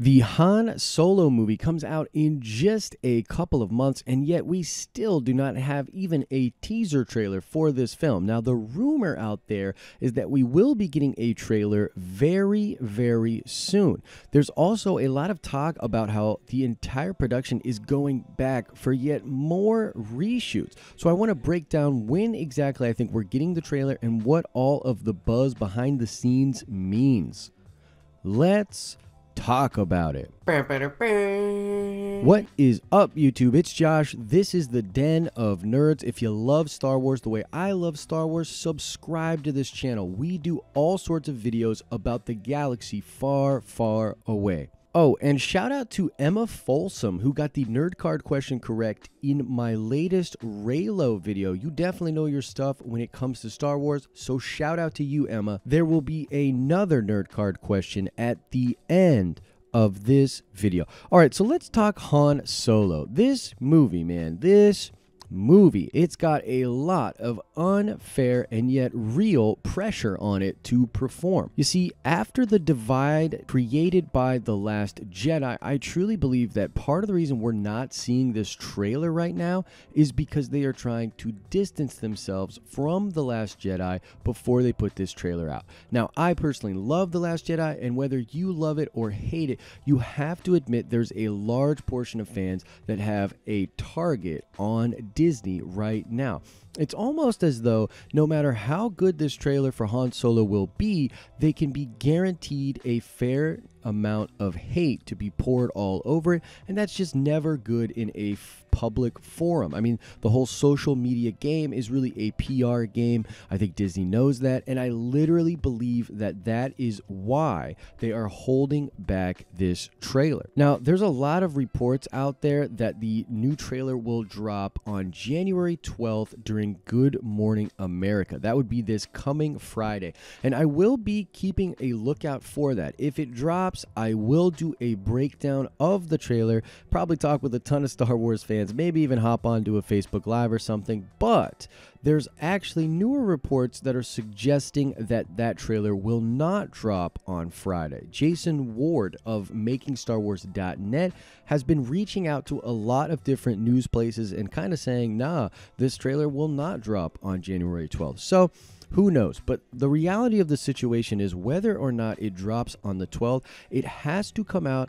The Han Solo movie comes out in just a couple of months, and yet we still do not have even a teaser trailer for this film. Now, the rumor out there is that we will be getting a trailer very, very soon. There's also a lot of talk about how the entire production is going back for yet more reshoots. So I want to break down when exactly I think we're getting the trailer and what all of the buzz behind the scenes means. Let's talk about it. What is up, YouTube? It's Josh. This is the Den of Nerds. If you love Star Wars the way I love Star Wars, subscribe to this channel. We do all sorts of videos about the galaxy far, far away. Oh, and shout out to Emma Folsom, who got the nerd card question correct in my latest Raylo video. You definitely know your stuff when it comes to Star Wars, so shout out to you, Emma. There will be another nerd card question at the end of this video. All right, so let's talk Han Solo. This movie, man, it's got a lot of unfair and yet real pressure on it to perform. You see, after the divide created by The Last Jedi, I truly believe that part of the reason we're not seeing this trailer right now is because they are trying to distance themselves from The Last Jedi before they put this trailer out. Now, I personally love The Last Jedi, and whether you love it or hate it, you have to admit there's a large portion of fans that have a target on Disney right now. It's almost as though no matter how good this trailer for Han Solo will be, they can be guaranteed a fair amount of hate to be poured all over it, and that's just never good in a public forum. I mean, the whole social media game is really a PR game. I think Disney knows that, and I literally believe that that is why they are holding back this trailer. Now, there's a lot of reports out there that the new trailer will drop on January 12th during Good Morning America. That would be this coming Friday, and I will be keeping a lookout for that. If it drops, I will do a breakdown of the trailer, probably talk with a ton of Star Wars fans, maybe even hop on to a Facebook Live or something, but there's actually newer reports that are suggesting that that trailer will not drop on Friday. Jason Ward of MakingStarWars.net has been reaching out to a lot of different news places and kind of saying, nah, this trailer will not drop on January 12th. So who knows? But the reality of the situation is whether or not it drops on the 12th, it has to come out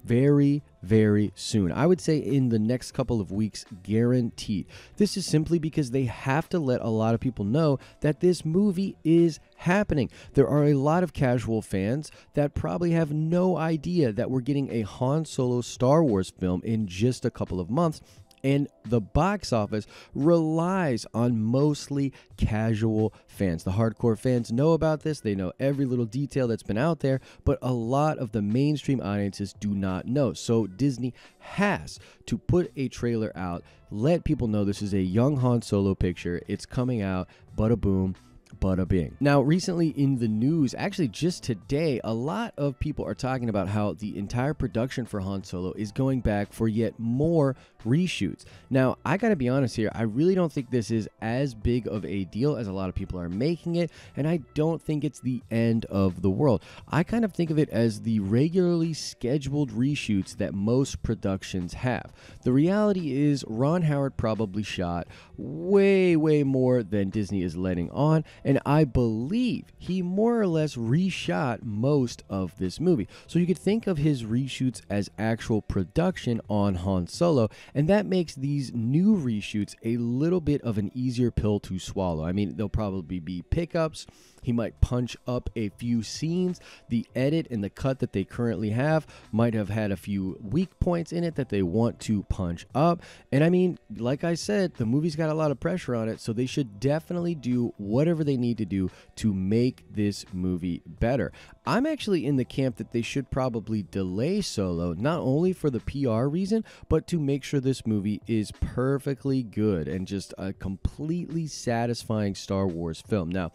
very, very soon. I would say in the next couple of weeks, guaranteed. This is simply because they have to let a lot of people know that this movie is happening. There are a lot of casual fans that probably have no idea that we're getting a Han Solo Star Wars film in just a couple of months. And the box office relies on mostly casual fans. The hardcore fans know about this. They know every little detail that's been out there, but a lot of the mainstream audiences do not know. So Disney has to put a trailer out, let people know this is a young Han Solo picture. It's coming out, bada boom, bada bing. Now, recently in the news, actually just today, a lot of people are talking about how the entire production for Han Solo is going back for yet more reshoots. Now, I gotta be honest here, I really don't think this is as big of a deal as a lot of people are making it, and I don't think it's the end of the world. I kind of think of it as the regularly scheduled reshoots that most productions have. The reality is Ron Howard probably shot way more than Disney is letting on, and I believe he more or less reshot most of this movie. So you could think of his reshoots as actual production on Han Solo, and that makes these new reshoots a little bit of an easier pill to swallow. I mean, there'll probably be pickups. He might punch up a few scenes. The edit and the cut that they currently have might have had a few weak points in it that they want to punch up. And I mean, like I said, the movie's got a lot of pressure on it, so they should definitely do whatever they need to do to make this movie better. I'm actually in the camp that they should probably delay Solo, not only for the PR reason, but to make sure this movie is perfectly good and just a completely satisfying Star Wars film. Now,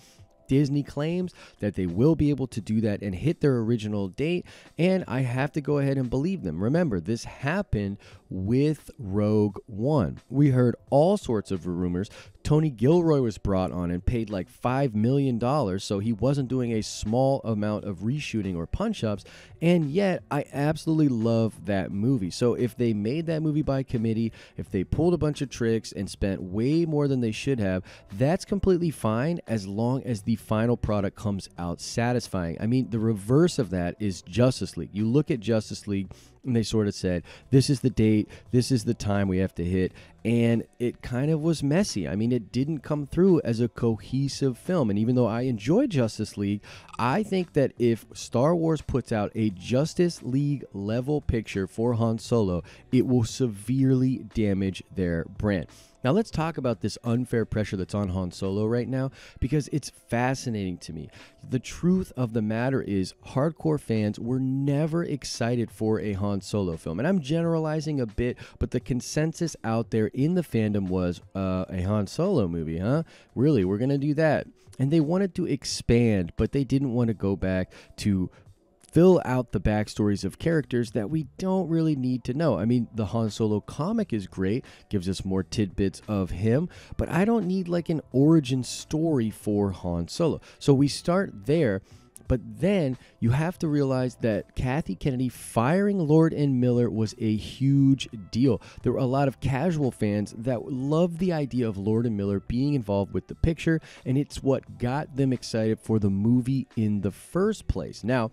Disney claims that they will be able to do that and hit their original date, and I have to go ahead and believe them. Remember, this happened with Rogue One. We heard all sorts of rumors Tony Gilroy was brought on and paid like $5 million, so he wasn't doing a small amount of reshooting or punch-ups, and yet I absolutely love that movie. So if they made that movie by committee, if they pulled a bunch of tricks and spent way more than they should have, that's completely fine as long as the final product comes out satisfying. I mean, the reverse of that is Justice League. You look at Justice League, and they sort of said, this is the date, this is the time we have to hit, and it kind of was messy. I mean, it didn't come through as a cohesive film, and even though I enjoy Justice League, I think that if Star Wars puts out a Justice League level picture for Han Solo, it will severely damage their brand. Now let's talk about this unfair pressure that's on Han Solo right now, because it's fascinating to me. The truth of the matter is hardcore fans were never excited for a Han Solo film. And I'm generalizing a bit, but the consensus out there in the fandom was a Han Solo movie, huh? Really, we're going to do that. And they wanted to expand, but they didn't want to go back to fill out the backstories of characters that we don't really need to know. I mean, the Han Solo comic is great, gives us more tidbits of him, but I don't need like an origin story for Han Solo. So we start there, but then you have to realize that Kathy Kennedy firing Lord and Miller was a huge deal. There were a lot of casual fans that loved the idea of Lord and Miller being involved with the picture, and it's what got them excited for the movie in the first place. Now,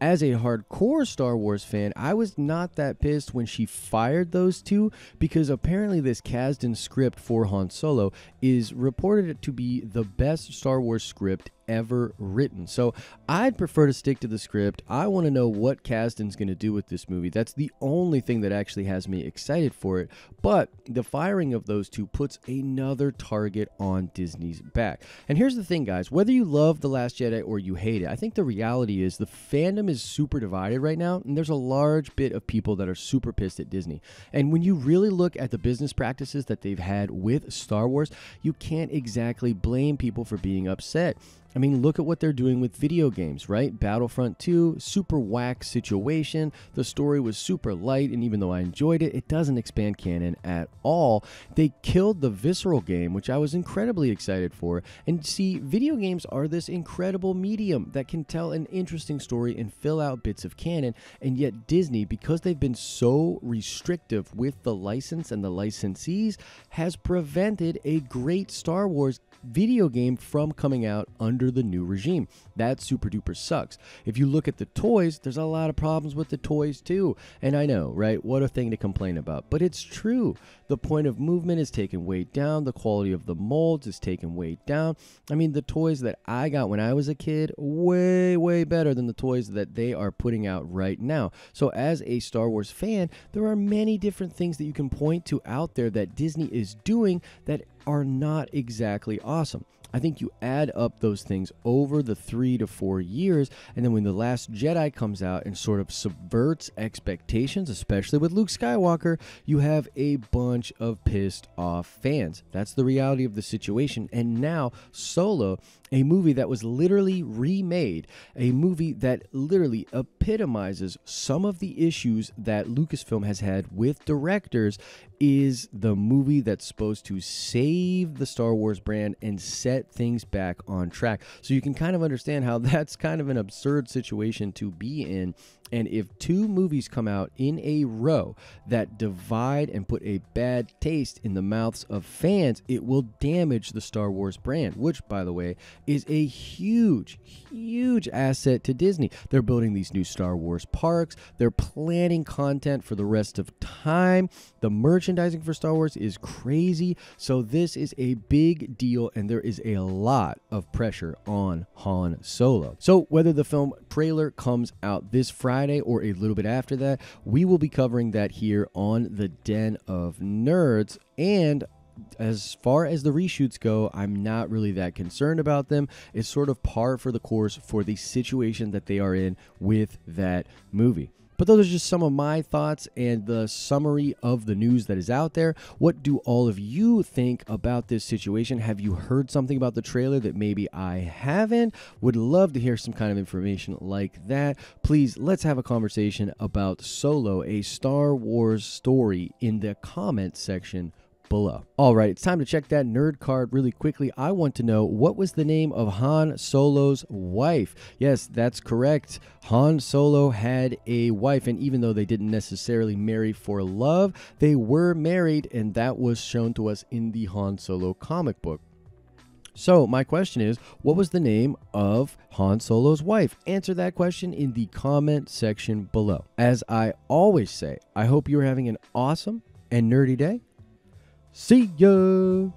as a hardcore Star Wars fan, I was not that pissed when she fired those two, because apparently this Kasdan script for Han Solo is reported to be the best Star Wars script ever written. So I'd prefer to stick to the script. I want to know what Kasdan's going to do with this movie. That's the only thing that actually has me excited for it. But the firing of those two puts another target on Disney's back. And here's the thing, guys. Whether you love The Last Jedi or you hate it, I think the reality is the fandom is super divided right now, and there's a large bit of people that are super pissed at Disney. And when you really look at the business practices that they've had with Star Wars, you can't exactly blame people for being upset. I mean, look at what they're doing with video games, right? Battlefront 2, super whack situation. The story was super light, and even though I enjoyed it, it doesn't expand canon at all. They killed the Visceral game, which I was incredibly excited for. And see, video games are this incredible medium that can tell an interesting story and fill out bits of canon, and yet Disney, because they've been so restrictive with the license and the licensees, has prevented a great Star Wars video game from coming out under the new regime. That super duper sucks. If you look at the toys, there's a lot of problems with the toys too. And I know, right? What a thing to complain about. But it's true. The point of movement is taken way down. The quality of the molds is taken way down. I mean, the toys that I got when I was a kid, way, way better than the toys that they are putting out right now. So as a Star Wars fan, there are many different things that you can point to out there that Disney is doing that are not exactly awesome. I think you add up those things over the 3 to 4 years, and then when The Last Jedi comes out and sort of subverts expectations, especially with Luke Skywalker, you have a bunch of pissed off fans. That's the reality of the situation. And now Solo, a movie that was literally remade, a movie that literally epitomizes some of the issues that Lucasfilm has had with directors, is the movie that's supposed to save the Star Wars brand and set things back on track. So you can kind of understand how that's kind of an absurd situation to be in. And if two movies come out in a row that divide and put a bad taste in the mouths of fans, it will damage the Star Wars brand, which, by the way, is a huge, huge asset to Disney. They're building these new Star Wars parks. They're planning content for the rest of time. The merchandising for Star Wars is crazy. So this is a big deal, and there is a lot of pressure on Han Solo. So whether the film trailer comes out this Friday or a little bit after that, we will be covering that here on the Den of Nerds. And as far as the reshoots go, I'm not really that concerned about them. It's sort of par for the course for the situation that they are in with that movie. But those are just some of my thoughts and the summary of the news that is out there. What do all of you think about this situation? Have you heard something about the trailer that maybe I haven't? Would love to hear some kind of information like that. Please, let's have a conversation about Solo, a Star Wars story, in the comment section below. All right, it's time to check that nerd card really quickly. I want to know, what was the name of Han Solo's wife? Yes, that's correct. Han Solo had a wife, and even though they didn't necessarily marry for love, they were married, and that was shown to us in the Han Solo comic book. So my question is, what was the name of Han Solo's wife? Answer that question in the comment section below. As I always say, I hope you're having an awesome and nerdy day. See ya!